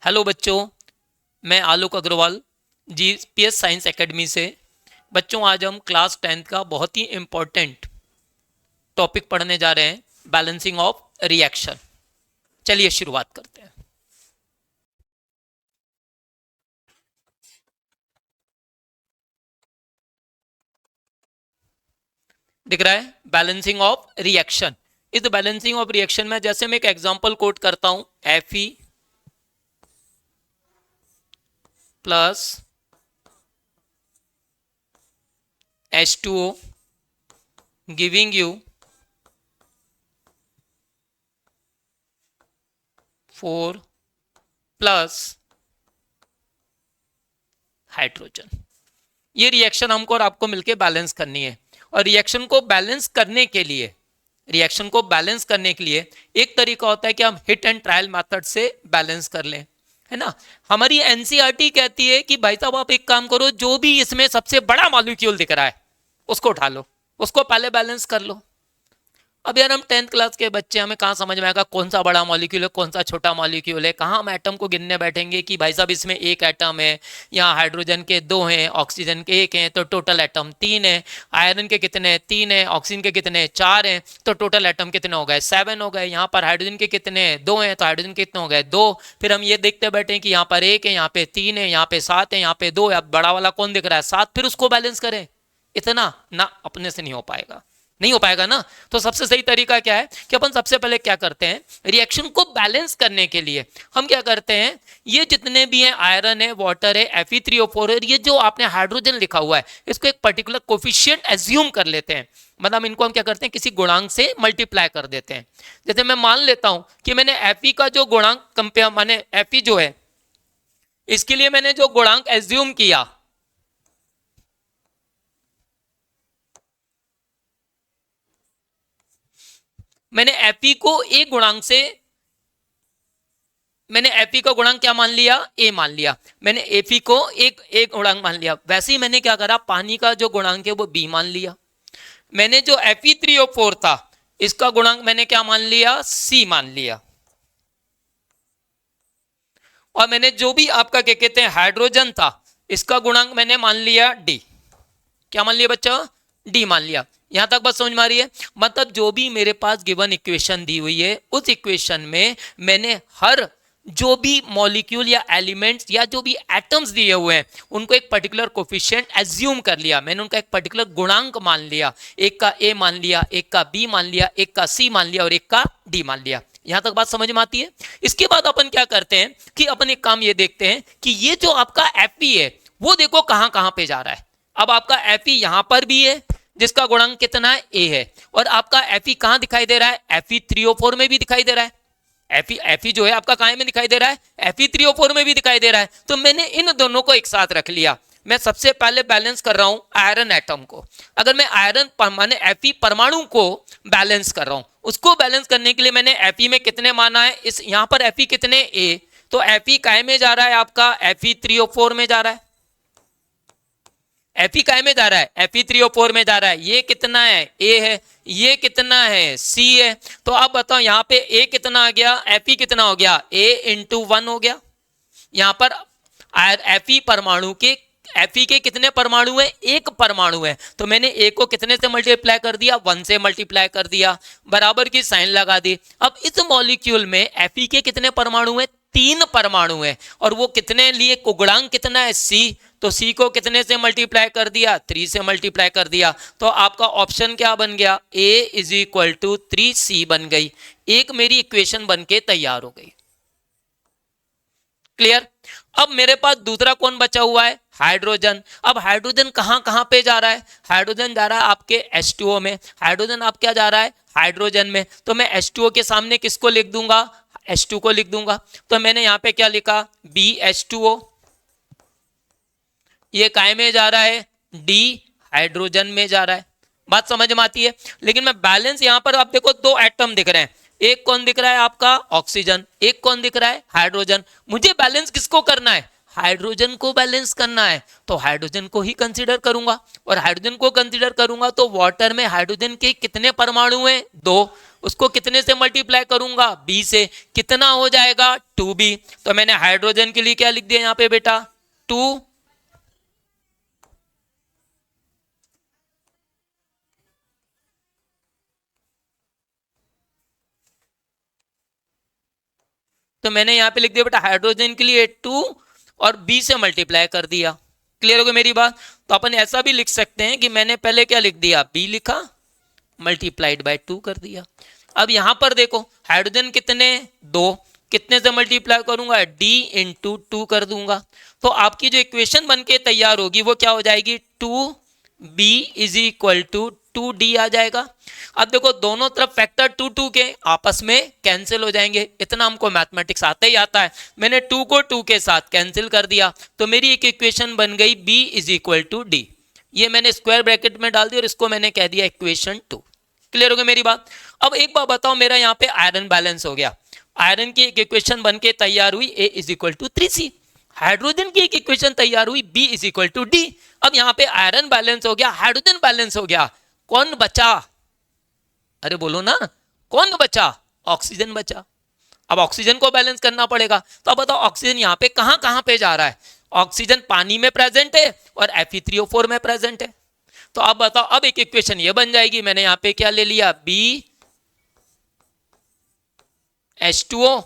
Hello बच्चों, मैं आलोक Agarwal GPS science academy से। बच्चों, आज हम क्लास 10th का बहुत ही इम्पोर्टेंट टॉपिक पढ़ने जा रहे हैं, बैलेंसिंग ऑफ रिएक्शन। चलिए शुरुआत करते हैं। दिख रहा है बैलेंसिंग ऑफ रिएक्शन। इस बैलेंसिंग ऑफ रिएक्शन में जैसे मैं एक एग्जांपल कोट करता हूं, Fe plus H2O giving you 4 plus hydrogen. ये रिएक्शन हमको और आपको मिलके बैलेंस करनी है। और रिएक्शन को बैलेंस करने के लिए एक तरीका होता है कि हम हिट एंड ट्रायल मेथड से बैलेंस कर लें, है ना। हमारी एनसीईआरटी कहती है कि भाई साहब आप एक काम करो, जो भी इसमें सबसे बड़ा मॉलिक्यूल दिख रहा है उसको उठा लो, उसको पहले बैलेंस कर लो। अब यार हम 10th क्लास के बच्चे, हमें कहाँ समझ में आएगा कौन सा बड़ा मॉलिक्यूल है कौन सा छोटा मॉलिक्यूल है। कहाँ हम एटम को गिनने बैठेंगे कि भाई साहब इसमें एक एटम है, यहाँ हाइड्रोजन के 2 हैं, ऑक्सीजन के 1 हैं, तो टोटल एटम 3 है। आयरन के कितने हैं? 3 है। ऑक्सीजन के कितने? 4 हैं, तो टोटल एटम कितने हो गए? 7 हो गए। यहाँ पर हाइड्रोजन के कितने? 2 हैं, तो हाइड्रोजन के कितने हो गए? 2। फिर हम ये देखते बैठे कि यहाँ पर 1 है, यहाँ पे 3 है, यहाँ पे 7 है, यहाँ पे 2 है। अब बड़ा वाला कौन दिख रहा है? 7। फिर उसको बैलेंस करें। इतना ना अपने से नहीं हो पाएगा, नहीं हो पाएगा ना। तो सबसे सही तरीका क्या है कि अपन सबसे पहले क्या करते हैं, रिएक्शन को बैलेंस करने के लिए हम क्या करते हैं, ये जितने भी हैं, आयरन है, वाटर है, Fe3O4 है, ये जो आपने हाइड्रोजन लिखा हुआ है, इसको एक पर्टिकुलर कोफिशिएंट एज्यूम कर लेते हैं। मतलब इनको हम क्या करते हैं, किसी गुणांक से मल्टीप्लाई कर देते हैं। जैसे मैं मान लेता हूं कि मैंने Fe का जो गुणांक कंपेयर, माने Fe जो है, इसके लिए मैंने जो गुणांक एज्यूम किया, मैंने Fe को एक गुणांक से, मैंने Fe का गुणांक क्या मान लिया? A मान लिया। मैंने Fe को एक गुणांक मान लिया। वैसे ही मैंने क्या करा, पानी का जो गुणांक है वो B मान लिया। मैंने जो Fe3O4 था, इसका गुणांक मैंने क्या मान लिया? C मान लिया। और मैंने जो भी आपका क्या कहते हैं हाइड्रोजन था, इसका गुणांक मैंने मान लिया D। क्या मान लिया बच्चा? D मान लिया। यहां तक बात समझ में आ रही है? मतलब जो भी मेरे पास गिवन इक्वेशन दी हुई है, उस इक्वेशन में मैंने हर जो भी मॉलिक्यूल या एलिमेंट्स या जो भी एटम्स दिए हुए हैं, उनको एक पर्टिकुलर कोफिशिएंट एज्यूम कर लिया। मैंने उनका एक पर्टिकुलर गुणांक मान लिया। एक का A मान लिया, एक का B मान लिया, एक का C मान लिया और एक का D मान लिया। यहां तक बात समझ में आती है? इसके बाद अपन क्या करते हैं कि अपन एक काम ये देखते हैं कि ये जो आपका Fe है, वो देखो कहां कहां पे जा रहा है। अब आपका Fe यहां पर भी है, जिसका गुणांक कितना है? A है। और आपका Fe कहां दिखाई दे रहा है? Fe3O4 में भी दिखाई दे रहा है। Fe जो है आपका कहां में दिखाई दे रहा है? Fe3O4 में भी दिखाई दे रहा है। तो मैंने इन दोनों को एक साथ रख लिया। मैं सबसे पहले बैलेंस कर रहा हूं आयरन एटम को। अगर मैं आयरन माने Fe परमाणु को बैलेंस कर रहा हूं, उसको बैलेंस करने के लिए मैंने Fe में कितने माना है? इस यहां पर Fe कितने? A। तो Fe काय में जा रहा है? आपका Fe3O4 में जा रहा है। Fe काय में जा रहा है? Fe3O4 में जा रहा है। ये कितना है? A है। ये कितना है? C है। तो अब बताओ यहाँ पे A कितना आ गया, Fe कितना हो गया? A इंटू 1 हो गया। यहाँ पर Fe परमाणु के, Fe के कितने परमाणु है? एक परमाणु है। तो मैंने A को कितने से मल्टीप्लाई कर दिया? 1 से मल्टीप्लाई कर दिया, बराबर की साइन लगा दी। अब इस मॉलिक्यूल में Fe के कितने परमाणु है? 3 परमाणु है। और वो कितने लिए? गुणांक कितना है? C। तो C को कितने से मल्टीप्लाई कर दिया? 3 से मल्टीप्लाई कर दिया। तो आपका ऑप्शन क्या बन गया? A is equal to 3C बन गई। एक मेरी इक्वेशन बन के तैयार हो गई। क्लियर? अब मेरे पास दूसरा कौन बचा हुआ है? हाइड्रोजन। अब हाइड्रोजन कहां कहां पे जा रहा है? हाइड्रोजन जा रहा है आपके H2O में। हाइड्रोजन आप क्या जा रहा है? हाइड्रोजन में। तो मैं H2O के सामने किसको लिख दूंगा? H2 को लिख दूंगा। तो मैंने यहां पे क्या लिखा? BH2O। ये काय में जा रहा है? D हाइड्रोजन में जा रहा है। बात समझ में आती है? लेकिन मैं बैलेंस यहां पर आप देखो, 2 एटम दिख रहे हैं। एक कौन दिख रहा है? आपका ऑक्सीजन। एक कौन दिख रहा है? हाइड्रोजन। मुझे बैलेंस किसको करना है? हाइड्रोजन को बैलेंस करना है। तो हाइड्रोजन को ही कंसीडर करूंगा। और हाइड्रोजन को कंसीडर करूंगा तो वाटर में हाइड्रोजन के कितने परमाणु हैं? 2। उसको कितने से मल्टीप्लाई करूंगा, बी से, कितना हो जाएगा 2b। तो मैंने हाइड्रोजन के लिए क्या लिख दिया यहाँ पे बेटा 2, तो मैंने यहाँ पे लिख दिया बेटा हाइड्रोजन के लिए 2 और बी से मल्टीप्लाई कर दिया। क्लियर हो गया मेरी बात। तो अपन ऐसा भी लिख सकते हैं कि मैंने पहले क्या लिख दिया, बी लिखा मल्टीप्लाइड बाय 2 कर दिया। अब यहां पर देखो हाइड्रोजन कितने, 2, कितने से मल्टीप्लाई करूंगा, डी इंटू 2 कर दूंगा। तो आपकी जो इक्वेशन बन के तैयार होगी वो क्या हो जाएगी, 2b is equal to 2d आ जाएगा। अब देखो दोनों तरफ फैक्टर 2 2 के आपस में कैंसिल हो जाएंगे, इतना हमको मैथमेटिक्स आता ही आता है। मैंने 2 को 2 के साथ कैंसिल कर दिया, तो मेरी एक इक्वेशन बन गई b is equal to D. ये मैंने स्क्वायर ब्रैकेट में डाल दिया और इसको मैंने कह दिया इक्वेशन 2। क्लियर हो गया मेरी बात। अब एक बात बताओ, मेरा यहाँ पे आयरन बैलेंस हो गया, आयरन की एक इक्वेशन बन के तैयार हुई a is equal to 3c। Hydrogen की एक इक्वेशन तैयार हुई b is equal to D. अब यहाँ पे आयरन बैलेंस हो गया, हाइड्रोजन बैलेंस हो गया, कौन बचा, अरे बोलो ना, कौन बचा, ऑक्सीजन बचा। अब ऑक्सीजन को बैलेंस करना पड़ेगा। तो अब बताओ ऑक्सीजन यहाँ पे कहां पे जा रहा है, ऑक्सीजन पानी में प्रेजेंट है और Fe3O4 में प्रेजेंट है। तो अब बताओ, अब एक इक्वेशन ये बन जाएगी, मैंने यहाँ पे क्या ले लिया, BH2O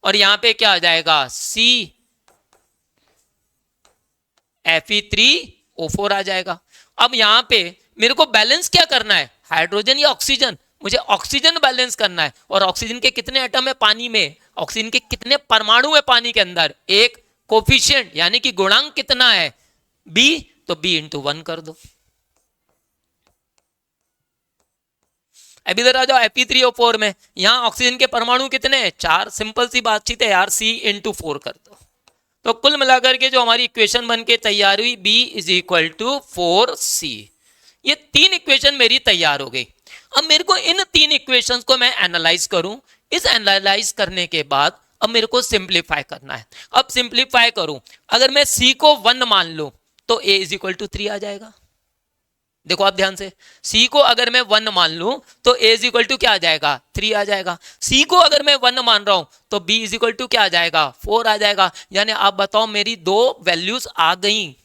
और यहाँ पे क्या आ जाएगा, CFe3O4 आ जाएगा। अब यहाँ पे मेरे को बैलेंस क्या करना है, हाइड्रोजन या ऑक्सीजन, मुझे ऑक्सीजन बैलेंस करना है। और ऑक्सीजन के कितने एटम है पानी में, ऑक्सीजन के कितने परमाणु है पानी के अंदर, एक कोफिशिएंट यानी कि गुणांक कितना है, B, तो B इंटू 1 कर दो। अब इधर आ जाओ Fe3O4 में, यहां ऑक्सीजन के परमाणु कितने हैं, 4, सिंपल सी बातचीत है यार, C इंटू 4 कर दो। तो कुल मिलाकर के जो हमारी इक्वेशन बन के तैयार हुई B is equal to 4C। ये 3 इक्वेशन मेरी तैयार हो गई। अब मेरे को इन 3 इक्वेशंस को मैं एनालाइज करूं, इस एनालाइज करने के बाद अब मेरे को सिंप्लीफाई करना है। अब सिंप्लीफाई करूं, अगर मैं C को 1 मान लूं तो A इज इक्वल टू 3 आ जाएगा। देखो आप ध्यान से, C को अगर मैं 1 मान लूं तो A इज इक्वल टू क्या आ जाएगा, 3 आ जाएगा। C को अगर मैं 1 मान रहा हूं तो B इज इक्वल टू क्या आ जाएगा, 4 आ जाएगा। यानी आप बताओ मेरी 2 वैल्यूज आ गई,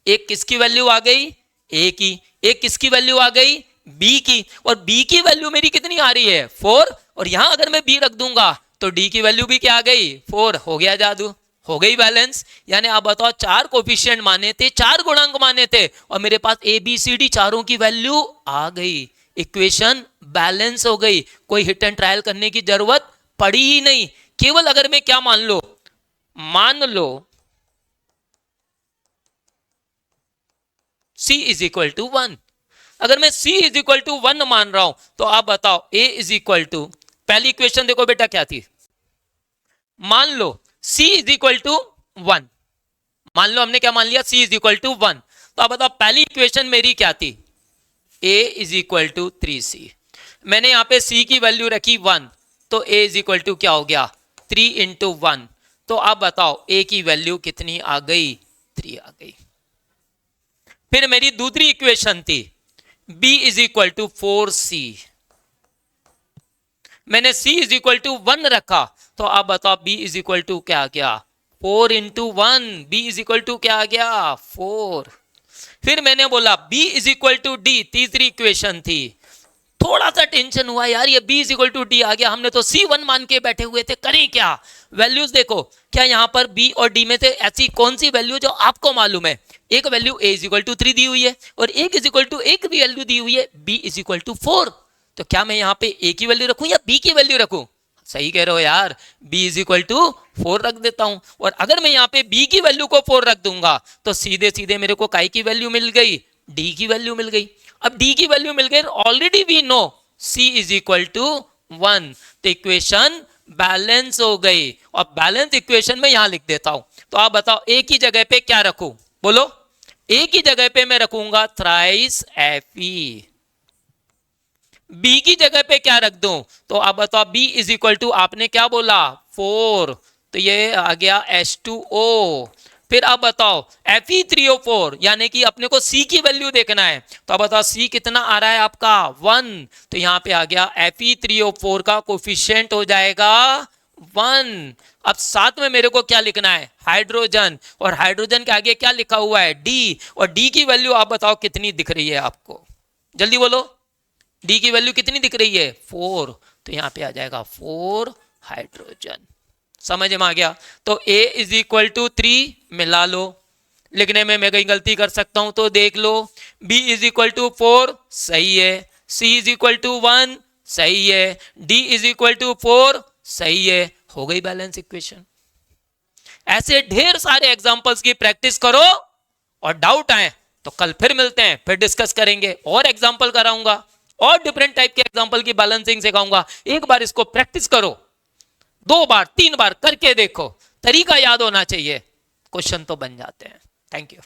एक किसकी वैल्यू आ गई, A की, एक किसकी वैल्यू आ गई, B की, और B की वैल्यू मेरी कितनी आ रही है, 4, और यहां अगर मैं B रख दूंगा तो D की वैल्यू भी क्या आ गई, 4, हो गया जादू, हो गई बैलेंस। यानी आप बताओ 4 कोफिशिएंट माने थे, 4 गुणांक माने थे और मेरे पास ए बी सी डी चारों की वैल्यू आ गई, इक्वेशन बैलेंस हो गई, कोई हिट एंड ट्रायल करने की जरूरत पड़ी ही नहीं। केवल अगर मैं क्या मान लो C इज इक्वल टू 1, अगर मैं C इज इक्वल टू 1 मान रहा हूं तो आप बताओ A इज इक्वल टू, पहली इक्वेशन देखो बेटा क्या थी, मान लो C इज इक्वल टू 1, मान लो हमने क्या मान लिया, C इज इक्वल टू 1। तो आप बताओ पहली इक्वेशन मेरी क्या थी, A is equal to 3C। मैंने यहां पे C की वैल्यू रखी 1, तो A इज इक्वल टू क्या हो गया, 3 इंटू 1। तो आप बताओ A की वैल्यू कितनी आ गई, 3 आ गई। फिर मेरी दूसरी इक्वेशन थी B is equal to 4C, मैंने C इज इक्वल टू 1 रखा, तो आप बताओ B इज इक्वल टू क्या आ गया, 4 into 1, B is equal to क्या आ गया, 4। फिर मैंने बोला B is equal to D, तीसरी इक्वेशन थी, थोड़ा सा टेंशन हुआ यार, ये B is equal to D आ गया, हमने तो C1 मान के बैठे हुए थे, करें क्या। वैल्यूज देखो, क्या यहां पर B और D में से ऐसी कौन सी वैल्यू जो आपको मालूम है, एक value A is equal to 3 दी हुई है और एक इज इक्वल टू एक वैल्यू दी हुई है B इज इक्वल टू 4। तो क्या मैं यहाँ पे A की वैल्यू रखूं या B की वैल्यू रखूं, सही कह रहे हो यार, B इज इक्वल टू 4 रख देता हूं। और अगर मैं यहाँ पे B की वैल्यू को 4 रख दूंगा तो सीधे सीधे मेरे को काय की वैल्यू मिल गई, D की वैल्यू मिल गई। अब D की वैल्यू मिल गई, already we know C is equal to 1, तो इक्वेशन बैलेंस हो गई। और बैलेंस इक्वेशन में यहां लिख देता हूं, तो आप बताओ A की जगह पे क्या रखूं, बोलो, A की जगह पे मैं रखूंगा थ्राइस Fe, B की जगह पे क्या रख दूं, तो आप बताओ B इज इक्वल टू आपने क्या बोला 4, तो ये आ गया H2O। फिर अब बताओ Fe3O4 यानी कि अपने को C की वैल्यू देखना है, तो अब बताओ C कितना आ रहा है आपका 1, तो यहां पे आ गया Fe3O4 का कोफिशिएंट हो जाएगा 1। अब साथ में मेरे को क्या लिखना है, हाइड्रोजन, और हाइड्रोजन के आगे क्या लिखा हुआ है, D, और D की वैल्यू आप बताओ कितनी दिख रही है आपको, जल्दी बोलो, D की वैल्यू कितनी दिख रही है 4, तो यहां पे आ जाएगा 4 हाइड्रोजन। समझ में आ गया? तो A इज इक्वल टू 3 मिला लो, लिखने में मैं कहीं गलती कर सकता हूं तो देख लो, B इज इक्वल टू 4 सही है, C इज इक्वल टू 1 सही है, D इज इक्वल टू 4 सही है, हो गई बैलेंस इक्वेशन। ऐसे ढेर सारे एग्जांपल्स की प्रैक्टिस करो, और डाउट आए तो कल फिर मिलते हैं, फिर डिस्कस करेंगे, और एग्जांपल कराऊंगा, और डिफरेंट टाइप के एग्जांपल की बैलेंसिंग सिखाऊंगा। एक बार इसको प्रैक्टिस करो, 2 बार 3 बार करके देखो, तरीका याद होना चाहिए, क्वेश्चन तो बन जाते हैं। Thank you.